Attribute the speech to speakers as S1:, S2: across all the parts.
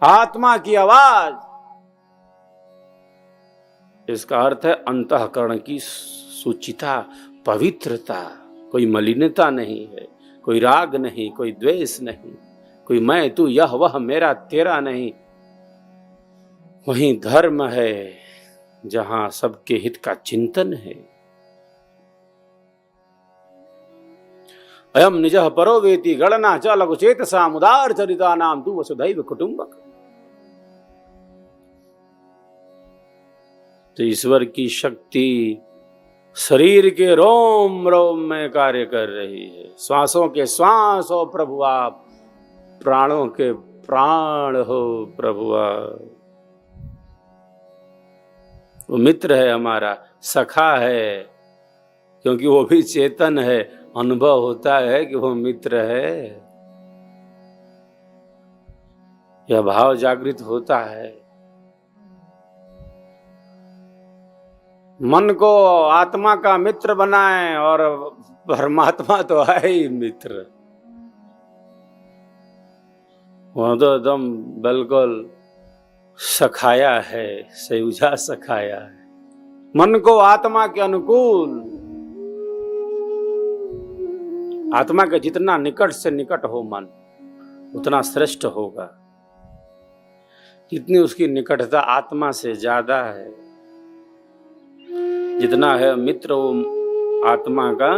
S1: आत्मा की आवाज। इसका अर्थ है अंतःकरण की शुचिता, पवित्रता। कोई मलिनता नहीं है, कोई राग नहीं, कोई द्वेष नहीं, कोई मैं तू यह वह मेरा तेरा नहीं। वहीं धर्म है जहां सबके हित का चिंतन है। अयम निजः परो वेति गणना च लघु चेतसा मुदार चरिता नाम तू वसुधैव कुटुंबक। तो ईश्वर की शक्ति शरीर के रोम रोम में कार्य कर रही है। श्वासों के श्वास हो प्रभु आप, प्राणों के प्राण हो प्रभु आप। वो मित्र है हमारा, सखा है, क्योंकि वो भी चेतन है। अनुभव होता है कि वो मित्र है, यह भाव जागृत होता है। मन को आत्मा का मित्र बनाएं, और परमात्मा तो है ही मित्र। वह तो एकदम बिल्कुल सखाया है, सयुजा सखाया है। मन को आत्मा के अनुकूल, आत्मा के जितना निकट से निकट हो मन, उतना श्रेष्ठ होगा। जितनी उसकी निकटता आत्मा से ज्यादा है, जितना है मित्र वो आत्मा का।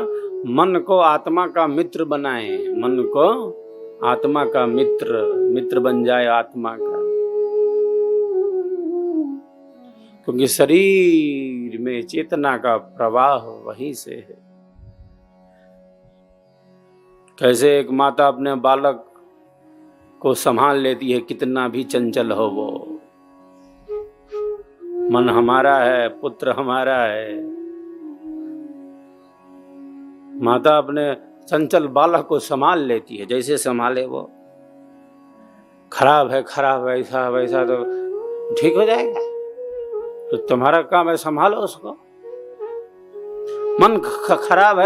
S1: मन को आत्मा का मित्र बनाए, मन को आत्मा का मित्र बन जाए आत्मा का। क्योंकि शरीर में चेतना का प्रवाह वहीं से है। कैसे एक माता अपने बालक को संभाल लेती है, कितना भी चंचल हो वो। मन हमारा है, पुत्र हमारा है। माता अपने चंचल बालक को संभाल लेती है, जैसे संभाले वो। खराब है ऐसा वैसा तो ठीक हो जाएगा, तो तुम्हारा काम है संभालो उसको। मन खराब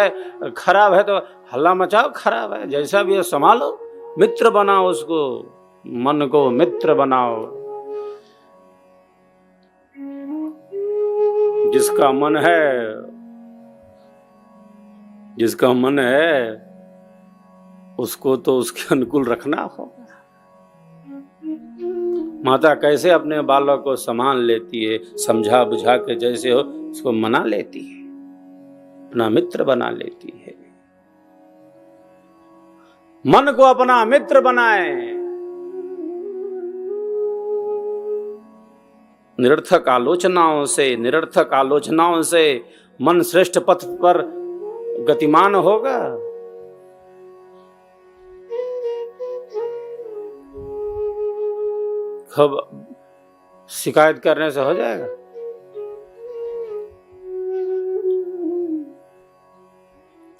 S1: है तो हल्ला मचाओ, खराब है जैसा भी है संभालो, मित्र बनाओ उसको। मन को मित्र बनाओ। जिसका मन है उसको तो उसके अनुकूल रखना होगा। माता कैसे अपने बालक को संभाल लेती है, समझा बुझा के जैसे हो उसको मना लेती है, अपना मित्र बना लेती है। मन को अपना मित्र बनाए। निरर्थक आलोचनाओं से मन श्रेष्ठ पथ पर गतिमान होगा। खब शिकायत करने से हो जाएगा?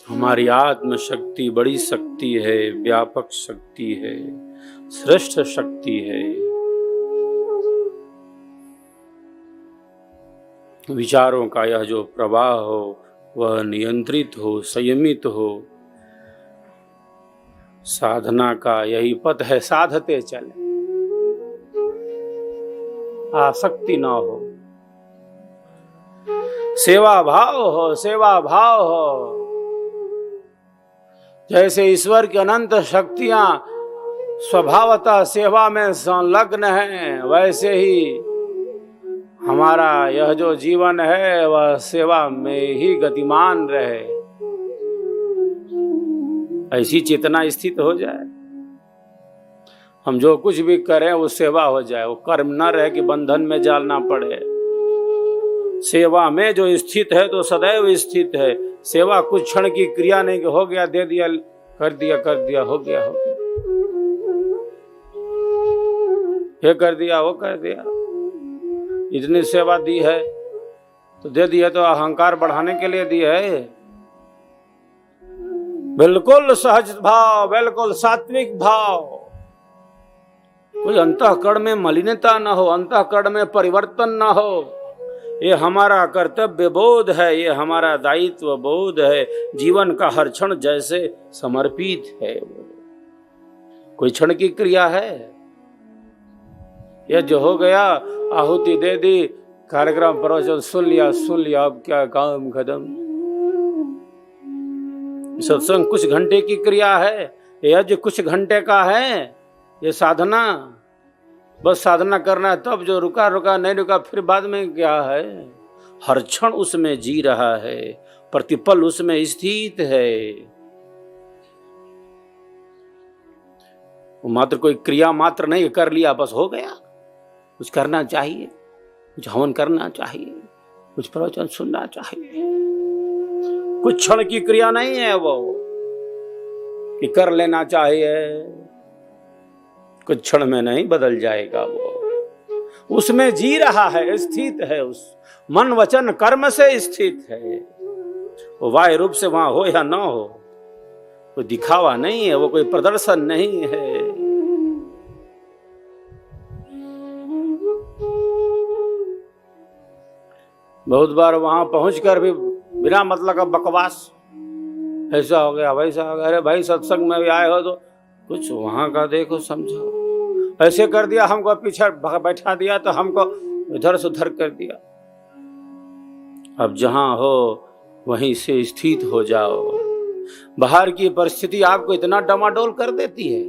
S1: हमारी आत्म शक्ति बड़ी शक्ति है, व्यापक शक्ति है, श्रेष्ठ शक्ति है। विचारों का यह जो प्रवाह हो वह नियंत्रित हो, संयमित हो। साधना का यही पथ है, साधते चले, आसक्ति ना हो, सेवा भाव हो। जैसे ईश्वर की अनंत शक्तियां स्वभावतः सेवा में संलग्न हैं, वैसे ही हमारा यह जो जीवन है वह सेवा में ही गतिमान रहे। ऐसी चेतना स्थित हो जाए, हम जो कुछ भी करें वो सेवा हो जाए, वो कर्म न रहे कि बंधन में जालना पड़े। सेवा में जो स्थित है तो सदैव स्थित है। सेवा कुछ क्षण की क्रिया नहीं कि हो गया, दे दिया, कर दिया, हो गया, ये कर दिया, वो कर दिया। इतनी सेवा दी है तो दे दी है तो अहंकार बढ़ाने के लिए दी है। बिल्कुल सहज भाव, बिल्कुल सात्विक भाव। कोई अंतःकरण में मलिनता न हो, अंतःकरण में परिवर्तन न हो। ये हमारा कर्तव्य बोध है, ये हमारा दायित्व बोध है। जीवन का हर क्षण जैसे समर्पित है। वो कोई क्षण की क्रिया है, यज्ञ हो गया, आहुति दे दी, कार्यक्रम प्रवचन सुन लिया, अब क्या काम खत्म। सत्संग कुछ घंटे की क्रिया है, यज्ञ कुछ घंटे का है, ये साधना बस साधना करना है। तब जो रुका नहीं रुका फिर बाद में क्या है, हर क्षण उसमें जी रहा है, प्रतिपल उसमें स्थित है। मात्र कोई क्रिया मात्र नहीं कर लिया बस हो गया। कुछ करना चाहिए, कुछ हवन करना चाहिए, कुछ प्रवचन सुनना चाहिए। कुछ क्षण की क्रिया नहीं है वो कि कर लेना चाहिए, कुछ क्षण में नहीं बदल जाएगा वो। उसमें जी रहा है, स्थित है, उस मन वचन कर्म से स्थित है। वो बाह्य रूप से वहां हो या ना हो, कोई दिखावा नहीं है, वो कोई प्रदर्शन नहीं है। बहुत बार वहां पहुंचकर भी बिना मतलब का बकवास, ऐसा हो गया वैसा हो गया। अरे भाई सत्संग में भी आए हो तो कुछ वहां का देखो समझो। ऐसे कर दिया, हमको पीछे बैठा दिया तो हमको इधर से उधर कर दिया। अब जहां हो वहीं से स्थित हो जाओ। बाहर की परिस्थिति आपको इतना डमाडोल कर देती है।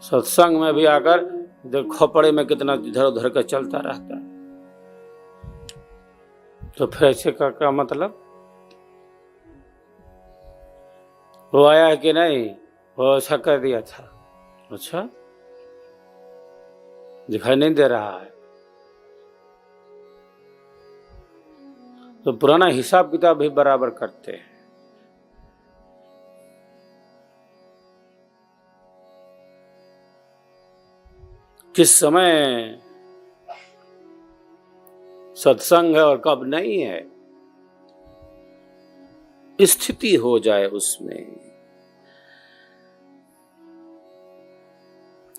S1: सत्संग में भी आकर खोपड़े में कितना इधर उधर का चलता रहता है, तो फिर ऐसे का क्या मतलब? वो आया कि नहीं, वो ऐसा कर दिया था, अच्छा दिखाई नहीं दे रहा है, तो पुराना हिसाब किताब भी बराबर करते हैं। किस समय सत्संग है और कब नहीं है, स्थिति हो जाए उसमें,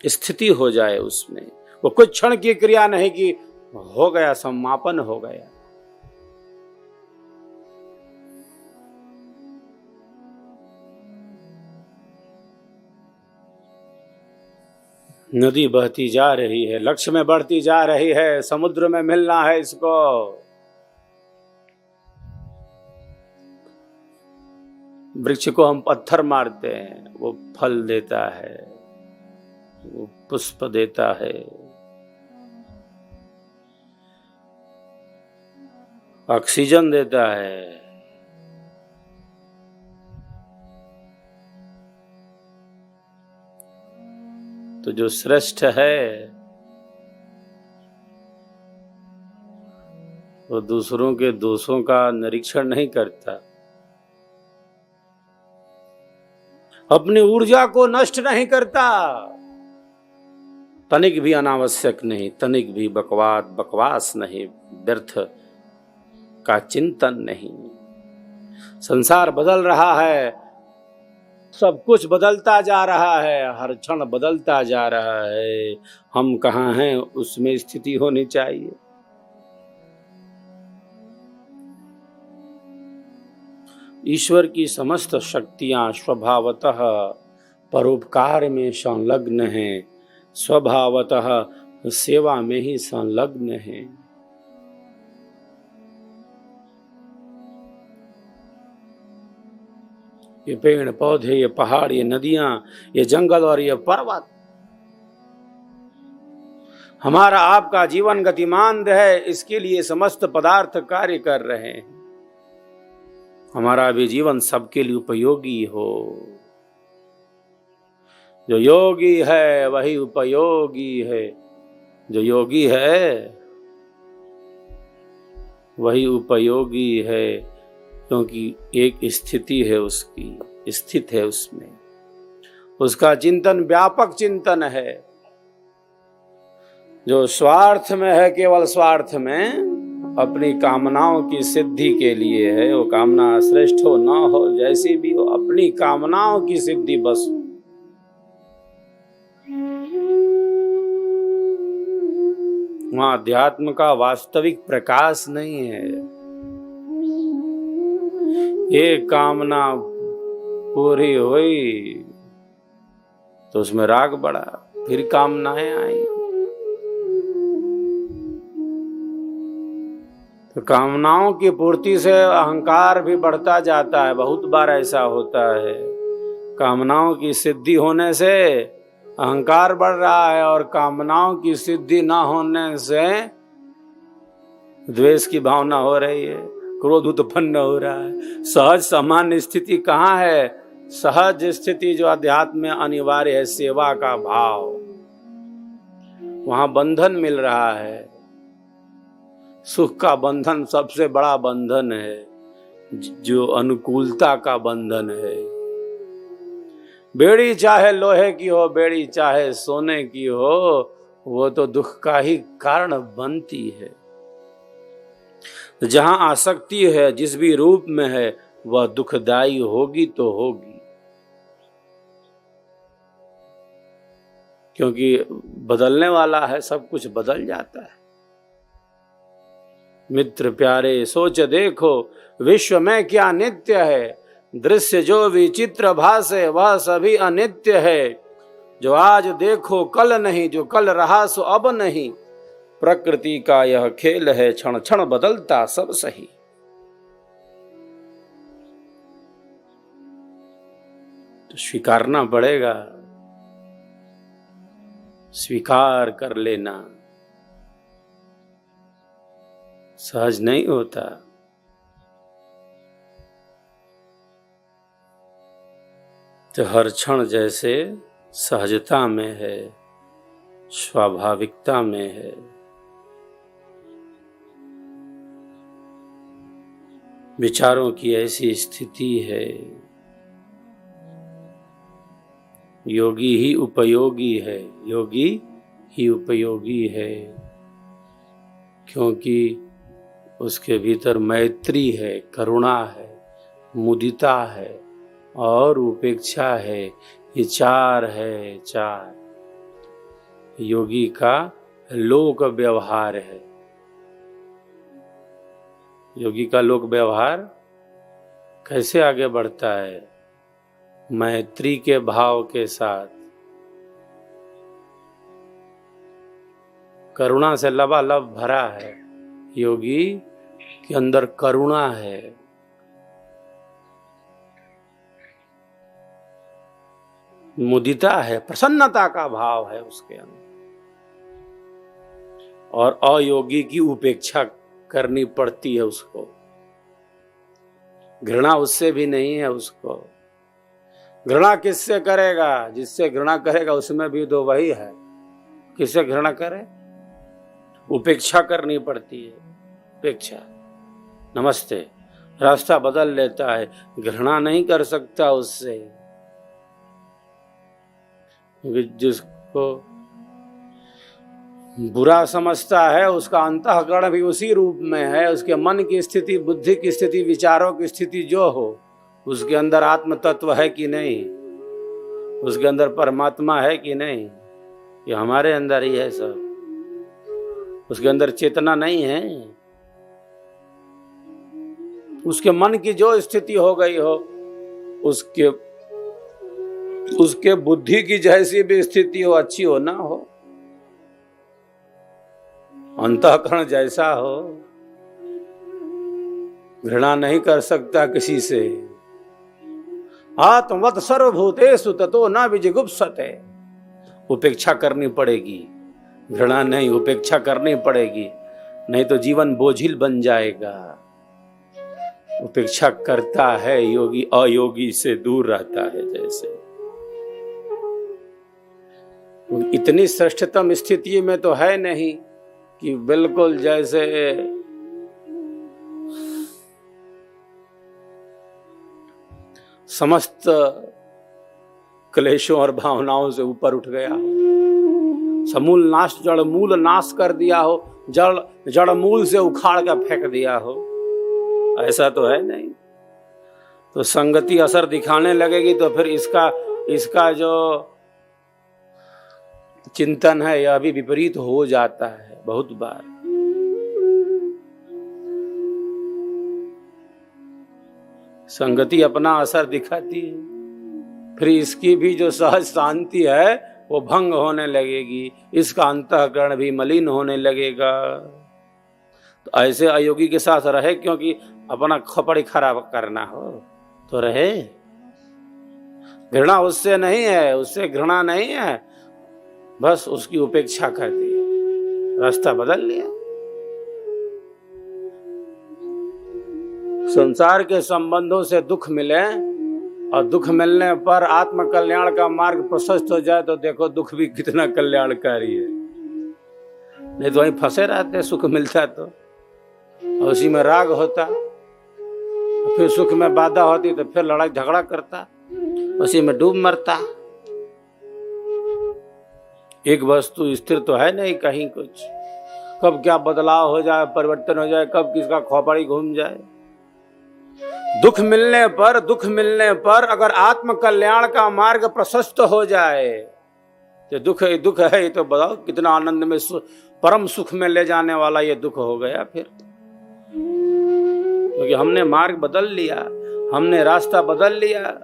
S1: स्थिति हो जाए उसमें। वो कुछ क्षण की क्रिया नहीं कि हो गया, समापन हो गया। नदी बहती जा रही है, लक्ष्य में बढ़ती जा रही है, समुद्र में मिलना है इसको। वृक्ष को हम पत्थर मारते हैं, वो फल देता है, वो पुष्प देता है, ऑक्सीजन देता है। तो जो श्रेष्ठ है वो दूसरों के दोषों का निरीक्षण नहीं करता, अपनी ऊर्जा को नष्ट नहीं करता, तनिक भी अनावश्यक नहीं, तनिक भी बकवास नहीं, व्यर्थ का चिंतन नहीं। संसार बदल रहा है, सब कुछ बदलता जा रहा है, हर क्षण बदलता जा रहा है। हम कहाँ हैं उसमें स्थिति होनी चाहिए। ईश्वर की समस्त शक्तियां स्वभावतः परोपकार में संलग्न हैं, स्वभावतः सेवा में ही संलग्न हैं। ये पेड़ पौधे, ये पहाड़, ये नदियां, ये जंगल और ये पर्वत, हमारा आपका जीवन गतिमान है, इसके लिए समस्त पदार्थ कार्य कर रहे हैं। हमारा भी जीवन सबके लिए उपयोगी हो। जो योगी है वही उपयोगी है, जो योगी है वही उपयोगी है, क्योंकि एक स्थिति है उसकी, स्थित है उसमें, उसका चिंतन व्यापक चिंतन है। जो स्वार्थ में है, केवल स्वार्थ में, अपनी कामनाओं की सिद्धि के लिए है, वो कामना श्रेष्ठ हो ना हो, जैसी भी हो, अपनी कामनाओं की सिद्धि बस। वहां अध्यात्म का वास्तविक प्रकाश नहीं है। ये कामना पूरी हुई तो उसमें राग बढ़ा, फिर कामनाएं आई। तो कामनाओं की पूर्ति से अहंकार भी बढ़ता जाता है। बहुत बार ऐसा होता है, कामनाओं की सिद्धि होने से अहंकार बढ़ रहा है और कामनाओं की सिद्धि न होने से द्वेष की भावना हो रही है, क्रोध उत्पन्न हो रहा है। सहज सामान्य स्थिति कहाँ है? सहज स्थिति जो अध्यात्म में अनिवार्य है, सेवा का भाव, वहां बंधन मिल रहा है। सुख का बंधन सबसे बड़ा बंधन है, जो अनुकूलता का बंधन है। बेड़ी चाहे लोहे की हो, बेड़ी चाहे सोने की हो, वो तो दुख का ही कारण बनती है। जहां आसक्ति है, जिस भी रूप में है, वह दुखदायी होगी तो होगी, क्योंकि बदलने वाला है, सब कुछ बदल जाता है। मित्र प्यारे सोच देखो, विश्व में क्या नित्य है। दृश्य जो विचित्र भासे, वह सभी अनित्य है। जो आज देखो कल नहीं, जो कल रहा सो अब नहीं। प्रकृति का यह खेल है, क्षण क्षण बदलता सब सही। तो स्वीकारना पड़ेगा, स्वीकार कर लेना। सहज नहीं होता। तो हर क्षण जैसे सहजता में है, स्वाभाविकता में है। विचारों की ऐसी स्थिति है। योगी ही उपयोगी है, योगी ही उपयोगी है, क्योंकि उसके भीतर मैत्री है, करुणा है, मुदिता है और उपेक्षा है। ये चार है, चार योगी का लोक व्यवहार है। योगी का लोक व्यवहार कैसे आगे बढ़ता है? मैत्री के भाव के साथ, करुणा से लबालब भरा है। योगी के अंदर करुणा है, मुदिता है, प्रसन्नता का भाव है उसके अंदर। और अयोगी की उपेक्षा करनी पड़ती है उसको, घृणा उससे भी नहीं है उसको। घृणा किससे करेगा? जिससे घृणा करेगा उसमें भी तो वही है। किससे घृणा करे? उपेक्षा करनी पड़ती है, उपेक्षा। नमस्ते, रास्ता बदल लेता है, घृणा नहीं कर सकता उससे। जिसको बुरा समझता है उसका अंतःकरण भी उसी रूप में है। उसके मन की स्थिति, बुद्धि की स्थिति, विचारों की स्थिति जो हो, उसके अंदर आत्म तत्व है कि नहीं, उसके अंदर परमात्मा है कि नहीं, ये हमारे अंदर ही है सब। उसके अंदर चेतना नहीं है। उसके मन की जो स्थिति हो गई हो, उसके बुद्धि की जैसी भी स्थिति हो, अच्छी हो ना हो, अंतःकरण जैसा हो, घृणा नहीं कर सकता किसी से। आत्मवत् सर्वभूतेषु ततो न विजिगुप्सते। उपेक्षा करनी पड़ेगी, घृणा नहीं, उपेक्षा करनी पड़ेगी, नहीं तो जीवन बोझिल बन जाएगा। उपेक्षा करता है योगी, अयोगी से दूर रहता है। जैसे इतनी श्रेष्ठतम स्थिति में तो है नहीं कि बिल्कुल जैसे समस्त क्लेशों और भावनाओं से ऊपर उठ गया हो, समूल नाश, जड़ मूल नाश कर दिया हो, जड़ मूल से उखाड़ कर फेंक दिया हो, ऐसा तो है नहीं। तो संगति असर दिखाने लगेगी तो फिर इसका जो चिंतन है यह भी विपरीत हो जाता है बहुत बार। संगति अपना असर दिखाती है। फिर इसकी भी जो सहज शांति है वो भंग होने लगेगी, इसका अंतःकरण भी मलिन होने लगेगा। तो ऐसे अयोगी के साथ रहे, क्योंकि अपना खोपड़ी खराब करना हो तो रहे। घृणा उससे नहीं है, उससे घृणा नहीं है, बस उसकी उपेक्षा कर दी, रास्ता बदल लिया। संसार के संबंधों से दुख मिले और दुख मिलने पर आत्म कल्याण का मार्ग प्रशस्त हो जाए तो देखो दुख भी कितना कल्याणकारी है। नहीं तो वहीं फंसे रहते, सुख मिलता तो और उसी में राग होता, फिर सुख में बाधा होती तो फिर लड़ाई झगड़ा करता, उसी में डूब मरता। एक वस्तु स्थिर तो है नहीं, कहीं कुछ कब क्या बदलाव हो जाए, परिवर्तन हो जाए, कब किसका खोपड़ी घूम जाए। दुख मिलने पर अगर आत्म कल्याण का मार्ग प्रशस्त हो जाए तो दुख है, ये तो बताओ कितना आनंद में परम सुख में ले जाने वाला ये दुख हो गया फिर, क्योंकि हमने मार्ग बदल लिया, हमने रास्ता बदल लिया।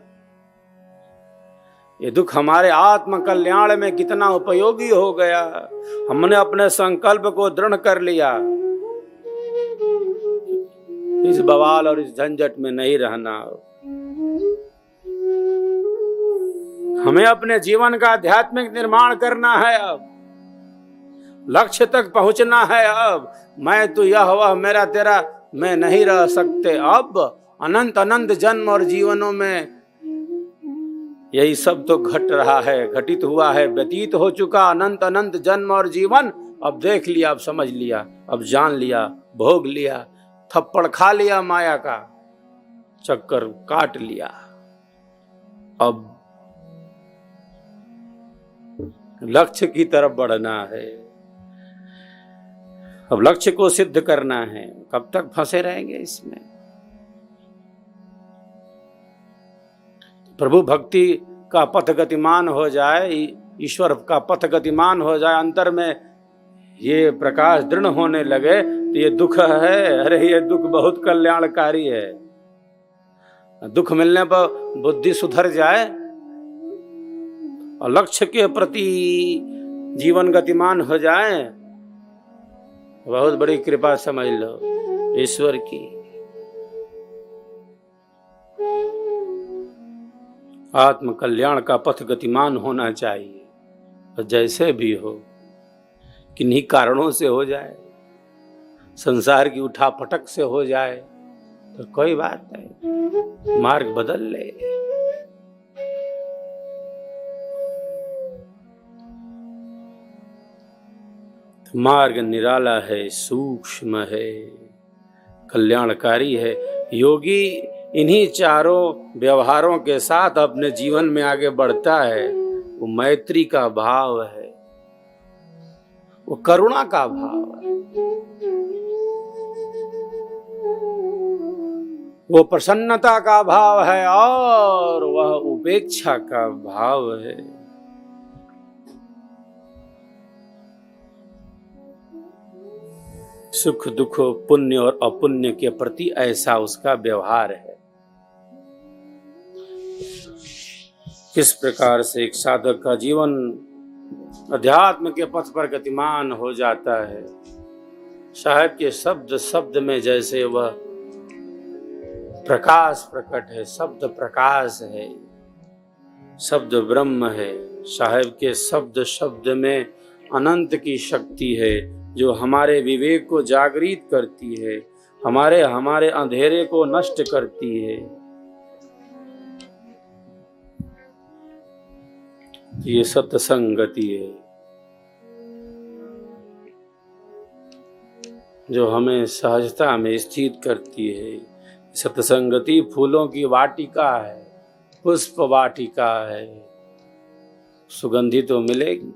S1: ये दुख हमारे आत्म कल्याण में कितना उपयोगी हो गया। हमने अपने संकल्प को दृढ़ कर लिया, इस बवाल और इस झंझट में नहीं रहना। हमें अपने जीवन का आध्यात्मिक निर्माण करना है, अब लक्ष्य तक पहुंचना है। अब मैं तो यह वह मेरा तेरा मैं नहीं रह सकते। अब अनंत अनंत जन्म और जीवनों में यही सब तो घट रहा है, घटित हुआ है, व्यतीत हो चुका अनंत अनंत जन्म और जीवन। अब देख लिया, अब समझ लिया, अब जान लिया, भोग लिया, थप्पड़ खा लिया, माया का चक्कर काट लिया। अब लक्ष्य की तरफ बढ़ना है, अब लक्ष्य को सिद्ध करना है। कब तक फंसे रहेंगे इसमें? प्रभु भक्ति का पथ गतिमान हो जाए, ईश्वर का पथ गतिमान हो जाए, अंतर में ये प्रकाश दृढ़ होने लगे तो ये दुख है, अरे ये दुख बहुत कल्याणकारी है। दुख मिलने पर बुद्धि सुधर जाए और लक्ष्य के प्रति जीवन गतिमान हो जाए, बहुत बड़ी कृपा समझ लो ईश्वर की। आत्म कल्याण का पथ गतिमान होना चाहिए, और जैसे भी हो, किन्हीं कारणों से हो जाए, संसार की उठापटक से हो जाए तो कोई बात नहीं, मार्ग बदल ले। मार्ग निराला है, सूक्ष्म है, कल्याणकारी है। योगी इन्हीं चारों व्यवहारों के साथ अपने जीवन में आगे बढ़ता है। वो मैत्री का भाव है, वो करुणा का भाव है, वो प्रसन्नता का भाव है, और वह उपेक्षा का भाव है। सुख दुख पुण्य और अपुण्य के प्रति ऐसा उसका व्यवहार है। किस प्रकार से एक साधक का जीवन अध्यात्म के पथ पर गतिमान हो जाता है। साहब के शब्द शब्द में जैसे वह प्रकाश प्रकट है, शब्द प्रकाश है, शब्द ब्रह्म है। साहब के शब्द शब्द में अनंत की शक्ति है, जो हमारे विवेक को जागृत करती है, हमारे अंधेरे को नष्ट करती है। ये सत्संगति है जो हमें सहजता में स्थित करती है। सत्संगति फूलों की वाटिका है, पुष्प वाटिका है, सुगंधि तो मिलेगी।